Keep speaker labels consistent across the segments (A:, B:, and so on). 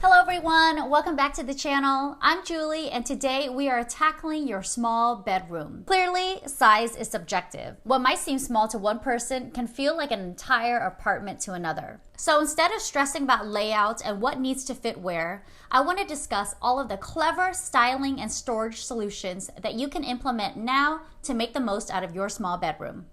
A: Hello everyone, welcome back to the channel. I'm Julie and today we are tackling your small bedroom. Clearly, size is subjective. What might seem small to one person can feel like an entire apartment to another. So instead of stressing about layouts and what needs to fit where, I want to discuss all of the clever styling and storage solutions that you can implement now to make the most out of your small bedroom.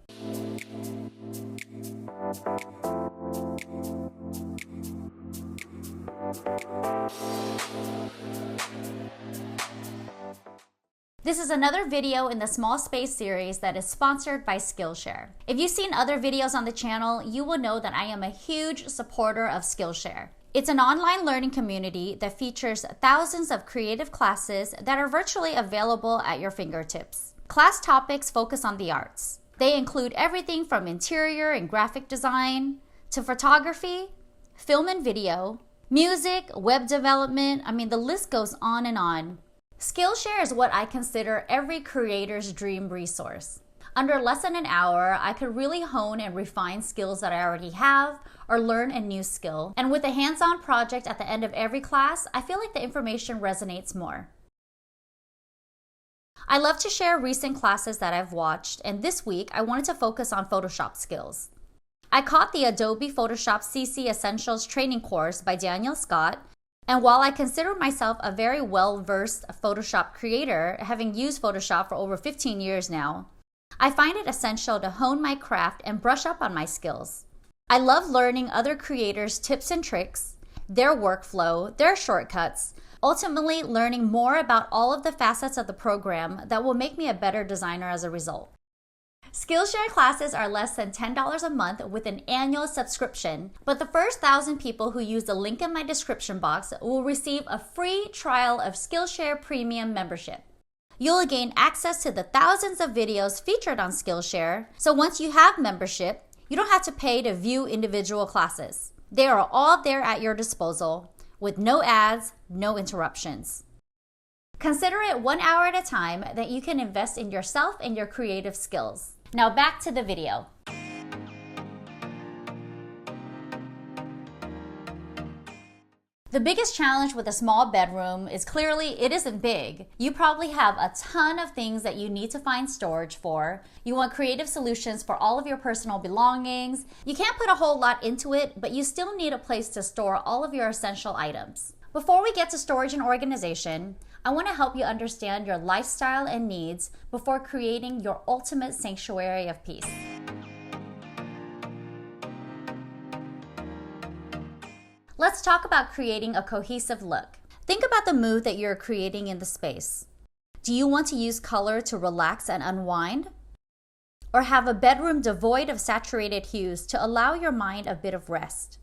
A: This is another video in the Small Space series that is sponsored by Skillshare. If you've seen other videos on the channel, you will know that I am a huge supporter of Skillshare. It's an online learning community that features thousands of creative classes that are virtually available at your fingertips. Class topics focus on the arts. They include everything from interior and graphic design to photography, film and video, music, web development. The list goes on and on. Skillshare is what I consider every creator's dream resource. Under less than an hour, I could really hone and refine skills that I already have or learn a new skill. And with a hands-on project at the end of every class, I feel like the information resonates more. I love to share recent classes that I've watched, and this week I wanted to focus on Photoshop skills. I caught the Adobe Photoshop CC Essentials training course by Daniel Scott, and while I consider myself a very well-versed Photoshop creator, having used Photoshop for over 15 years now, I find it essential to hone my craft and brush up on my skills. I love learning other creators' tips and tricks, their workflow, their shortcuts, ultimately learning more about all of the facets of the program that will make me a better designer as a result. Skillshare classes are less than $10 a month with an annual subscription, but the first 1,000 people who use the link in my description box will receive a free trial of Skillshare Premium membership. You'll gain access to the thousands of videos featured on Skillshare, so once you have membership, you don't have to pay to view individual classes. They are all there at your disposal, with no ads, no interruptions. Consider it 1 hour at a time that you can invest in yourself and your creative skills. Now back to the video. The biggest challenge with a small bedroom is clearly it isn't big. You probably have a ton of things that you need to find storage for. You want creative solutions for all of your personal belongings. You can't put a whole lot into it, but you still need a place to store all of your essential items. Before we get to storage and organization, I want to help you understand your lifestyle and needs before creating your ultimate sanctuary of peace. Let's talk about creating a cohesive look. Think about the mood that you're creating in the space. Do you want to use color to relax and unwind? Or have a bedroom devoid of saturated hues to allow your mind a bit of rest?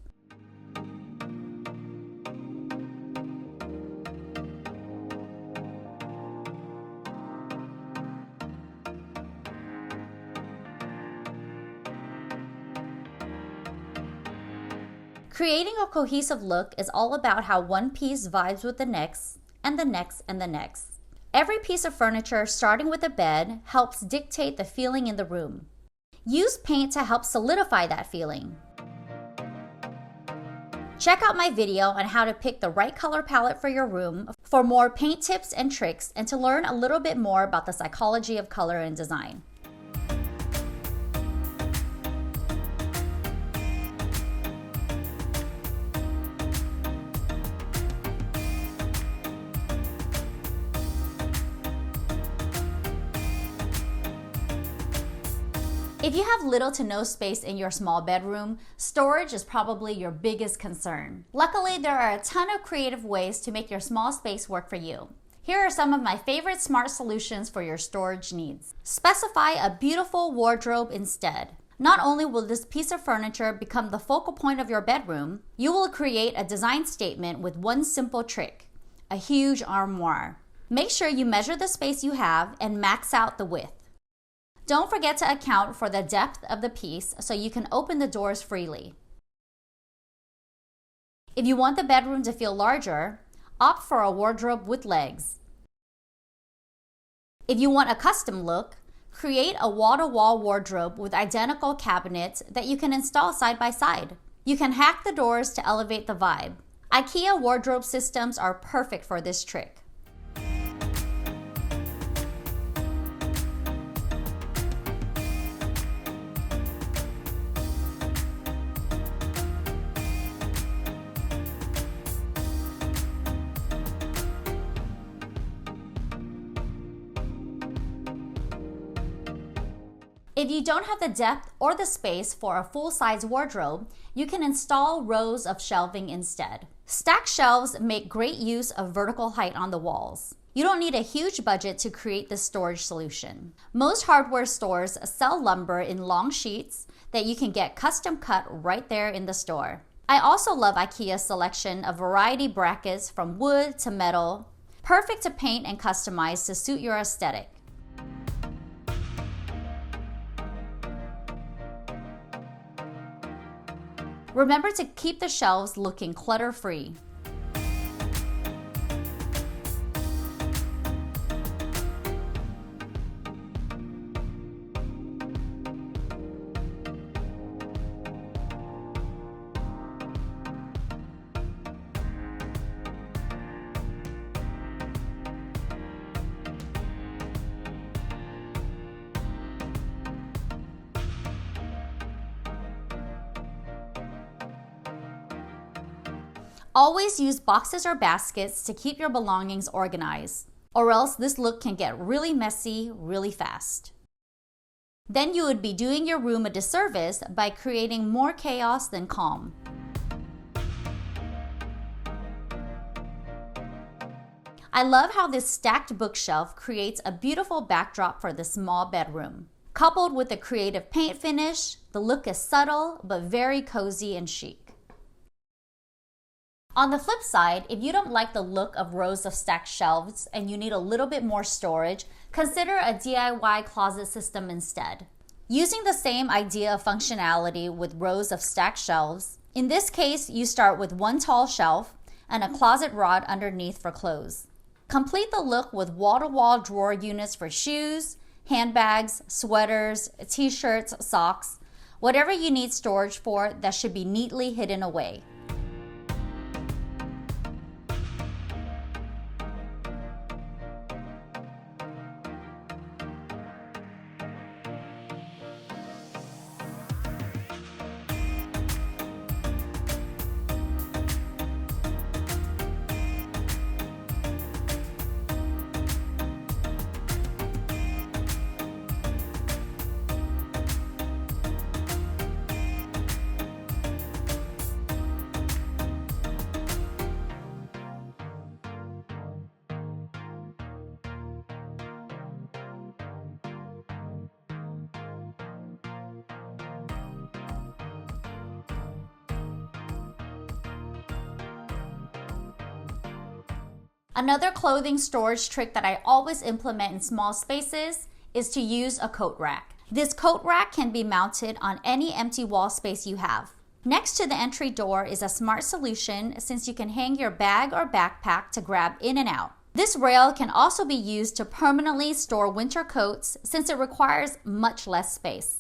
A: Creating a cohesive look is all about how one piece vibes with the next, and the next, and the next. Every piece of furniture, starting with a bed, helps dictate the feeling in the room. Use paint to help solidify that feeling. Check out my video on how to pick the right color palette for your room for more paint tips and tricks and to learn a little bit more about the psychology of color and design. If you have little to no space in your small bedroom, storage is probably your biggest concern. Luckily, there are a ton of creative ways to make your small space work for you. Here are some of my favorite smart solutions for your storage needs. Specify a beautiful wardrobe instead. Not only will this piece of furniture become the focal point of your bedroom, you will create a design statement with one simple trick: a huge armoire. Make sure you measure the space you have and max out the width. Don't forget to account for the depth of the piece so you can open the doors freely. If you want the bedroom to feel larger, opt for a wardrobe with legs. If you want a custom look, create a wall-to-wall wardrobe with identical cabinets that you can install side by side. You can hack the doors to elevate the vibe. IKEA wardrobe systems are perfect for this trick. If you don't have the depth or the space for a full-size wardrobe, you can install rows of shelving instead. Stacked shelves make great use of vertical height on the walls. You don't need a huge budget to create this storage solution. Most hardware stores sell lumber in long sheets that you can get custom cut right there in the store. I also love IKEA's selection of variety brackets from wood to metal, perfect to paint and customize to suit your aesthetic. Remember to keep the shelves looking clutter-free. Always use boxes or baskets to keep your belongings organized, or else this look can get really messy really fast. Then you would be doing your room a disservice by creating more chaos than calm. I love how this stacked bookshelf creates a beautiful backdrop for the small bedroom. Coupled with the creative paint finish, the look is subtle but very cozy and chic. On the flip side, if you don't like the look of rows of stacked shelves and you need a little bit more storage, consider a DIY closet system instead. Using the same idea of functionality with rows of stacked shelves, in this case, you start with one tall shelf and a closet rod underneath for clothes. Complete the look with wall-to-wall drawer units for shoes, handbags, sweaters, t-shirts, socks, whatever you need storage for that should be neatly hidden away. Another clothing storage trick that I always implement in small spaces is to use a coat rack. This coat rack can be mounted on any empty wall space you have. Next to the entry door is a smart solution since you can hang your bag or backpack to grab in and out. This rail can also be used to permanently store winter coats since it requires much less space.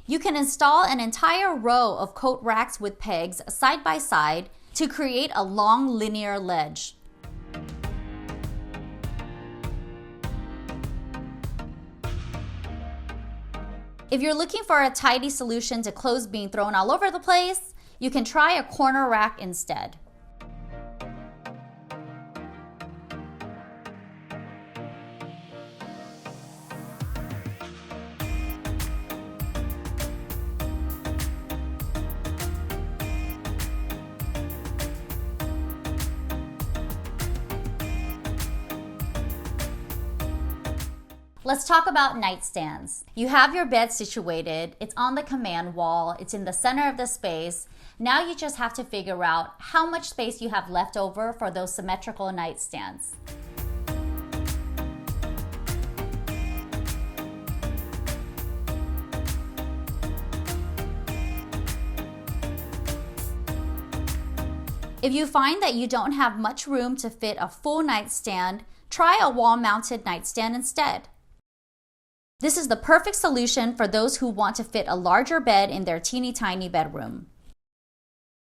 A: You can install an entire row of coat racks with pegs side by side to create a long linear ledge. If you're looking for a tidy solution to clothes being thrown all over the place, you can try a corner rack instead. Let's talk about nightstands. You have your bed situated, it's on the command wall, it's in the center of the space. Now you just have to figure out how much space you have left over for those symmetrical nightstands. If you find that you don't have much room to fit a full nightstand, try a wall-mounted nightstand instead. This is the perfect solution for those who want to fit a larger bed in their teeny tiny bedroom.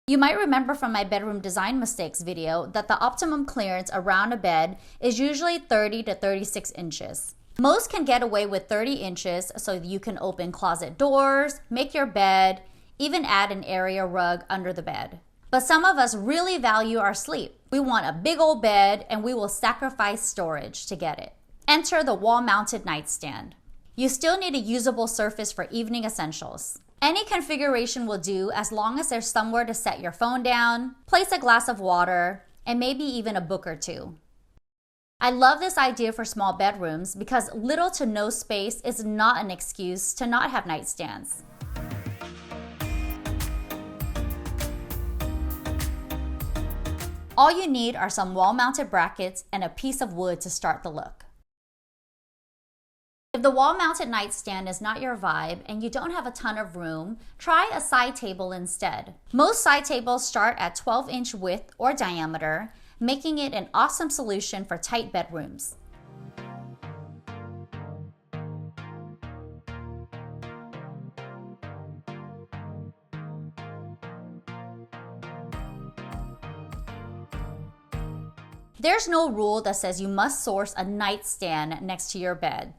A: You might remember from my bedroom design mistakes video that the optimum clearance around a bed is usually 30 to 36 inches. Most can get away with 30 inches so you can open closet doors, make your bed, even add an area rug under the bed. But some of us really value our sleep. We want a big old bed and we will sacrifice storage to get it. Enter the wall-mounted nightstand. You still need a usable surface for evening essentials. Any configuration will do as long as there's somewhere to set your phone down, place a glass of water, and maybe even a book or two. I love this idea for small bedrooms because little to no space is not an excuse to not have nightstands. All you need are some wall-mounted brackets and a piece of wood to start the look. If the wall-mounted nightstand is not your vibe and you don't have a ton of room, try a side table instead. Most side tables start at 12-inch width or diameter, making it an awesome solution for tight bedrooms. There's no rule that says you must source a nightstand next to your bed.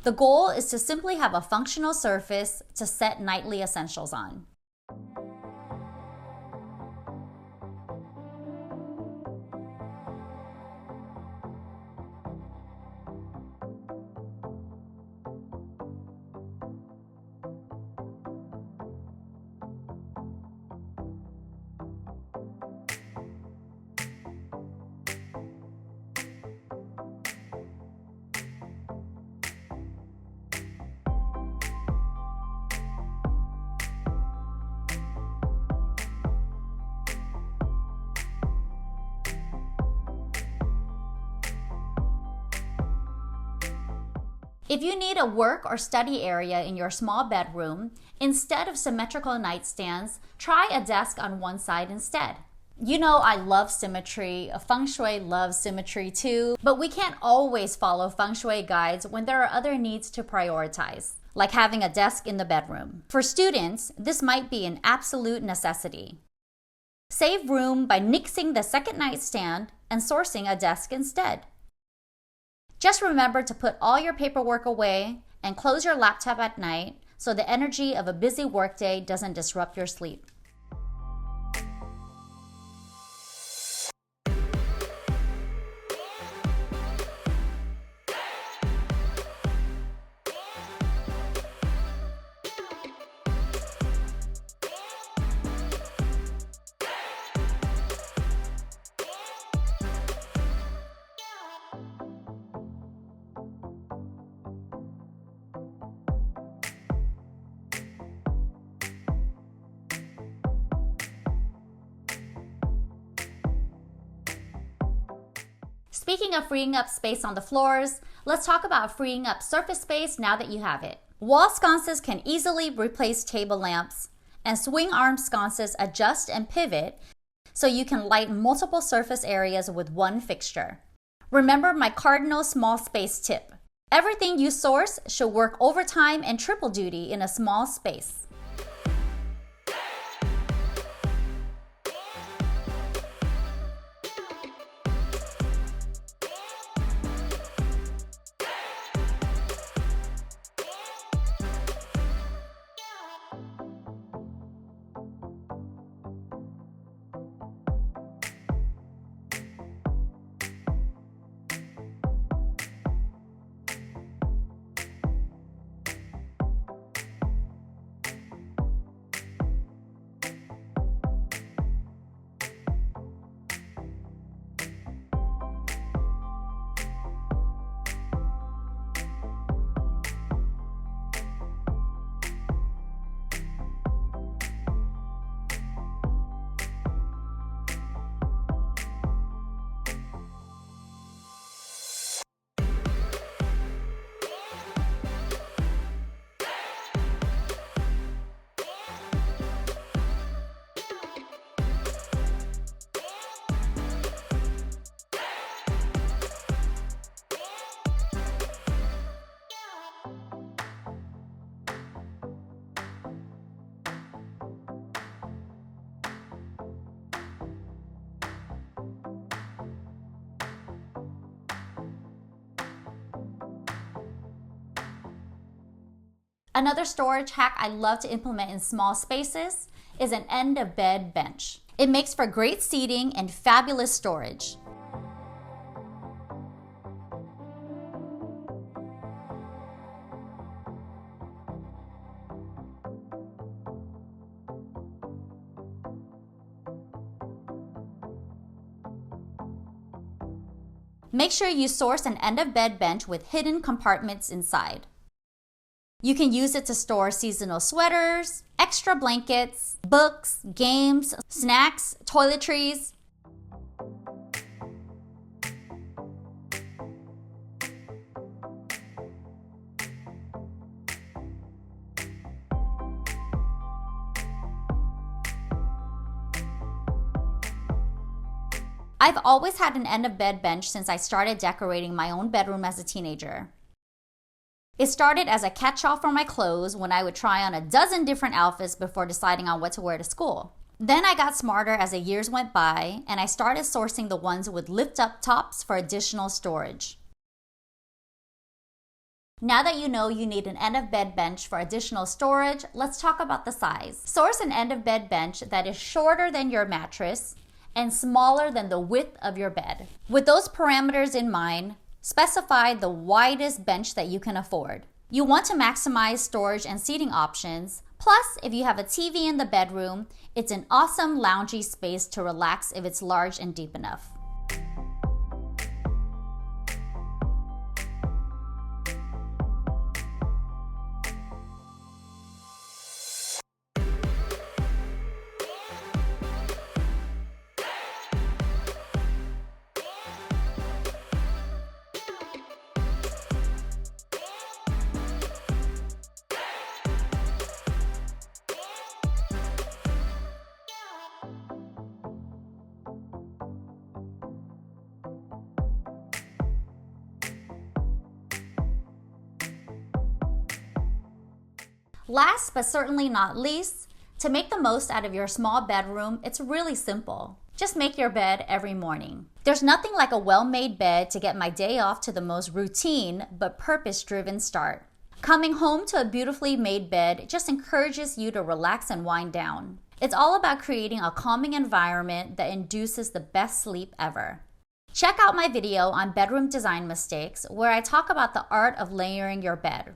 A: The goal is to simply have a functional surface to set nightly essentials on. If you need a work or study area in your small bedroom, instead of symmetrical nightstands, try a desk on one side instead. You know I love symmetry, Feng Shui loves symmetry too, but we can't always follow Feng Shui guides when there are other needs to prioritize, like having a desk in the bedroom. For students, this might be an absolute necessity. Save room by nixing the second nightstand and sourcing a desk instead. Just remember to put all your paperwork away and close your laptop at night so the energy of a busy workday doesn't disrupt your sleep. Speaking of freeing up space on the floors, let's talk about freeing up surface space now that you have it. Wall sconces can easily replace table lamps, and swing arm sconces adjust and pivot so you can light multiple surface areas with one fixture. Remember my cardinal small space tip. Everything you source should work overtime and triple duty in a small space. Another storage hack I love to implement in small spaces is an end-of-bed bench. It makes for great seating and fabulous storage. Make sure you source an end-of-bed bench with hidden compartments inside. You can use it to store seasonal sweaters, extra blankets, books, games, snacks, toiletries. I've always had an end-of-bed bench since I started decorating my own bedroom as a teenager. It started as a catch-all for my clothes when I would try on a dozen different outfits before deciding on what to wear to school. Then I got smarter as the years went by, and I started sourcing the ones with lift-up tops for additional storage. Now that you know you need an end-of-bed bench for additional storage, let's talk about the size. Source an end-of-bed bench that is shorter than your mattress and smaller than the width of your bed. With those parameters in mind, specify the widest bench that you can afford. You want to maximize storage and seating options. Plus, if you have a TV in the bedroom, it's an awesome loungy space to relax if it's large and deep enough. Last but certainly not least, to make the most out of your small bedroom, it's really simple. Just make your bed every morning. There's nothing like a well-made bed to get my day off to the most routine but purpose-driven start. Coming home to a beautifully made bed just encourages you to relax and wind down. It's all about creating a calming environment that induces the best sleep ever. Check out my video on bedroom design mistakes where I talk about the art of layering your bed.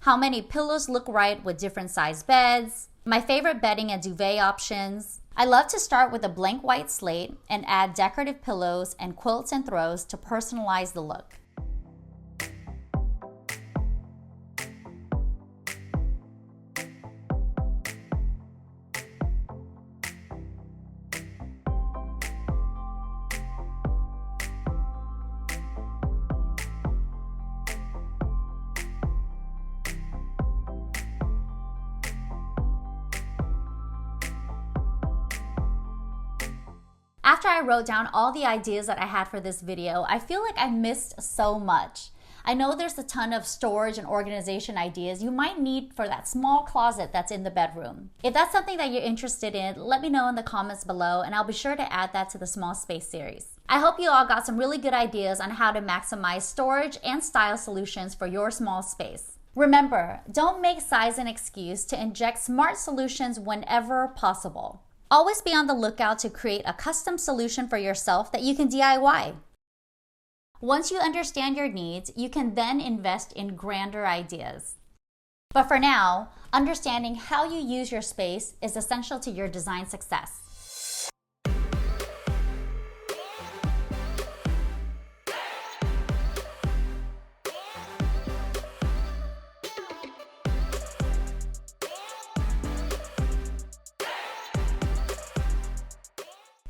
A: How many pillows look right with different size beds, my favorite bedding and duvet options. I love to start with a blank white slate and add decorative pillows and quilts and throws to personalize the look. After I wrote down all the ideas that I had for this video, I feel like I missed so much. I know there's a ton of storage and organization ideas you might need for that small closet that's in the bedroom. If that's something that you're interested in, let me know in the comments below and I'll be sure to add that to the small space series. I hope you all got some really good ideas on how to maximize storage and style solutions for your small space. Remember, don't make size an excuse to inject smart solutions whenever possible. Always be on the lookout to create a custom solution for yourself that you can DIY. Once you understand your needs, you can then invest in grander ideas. But for now, understanding how you use your space is essential to your design success.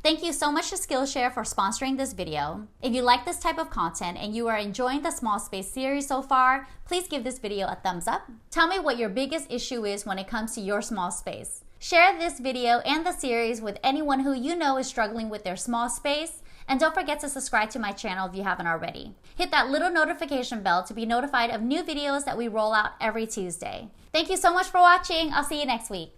A: Thank you so much to Skillshare for sponsoring this video. If you like this type of content and you are enjoying the small space series so far, please give this video a thumbs up. Tell me what your biggest issue is when it comes to your small space. Share this video and the series with anyone who you know is struggling with their small space, and don't forget to subscribe to my channel if you haven't already. Hit that little notification bell to be notified of new videos that we roll out every Tuesday. Thank you so much for watching. I'll see you next week.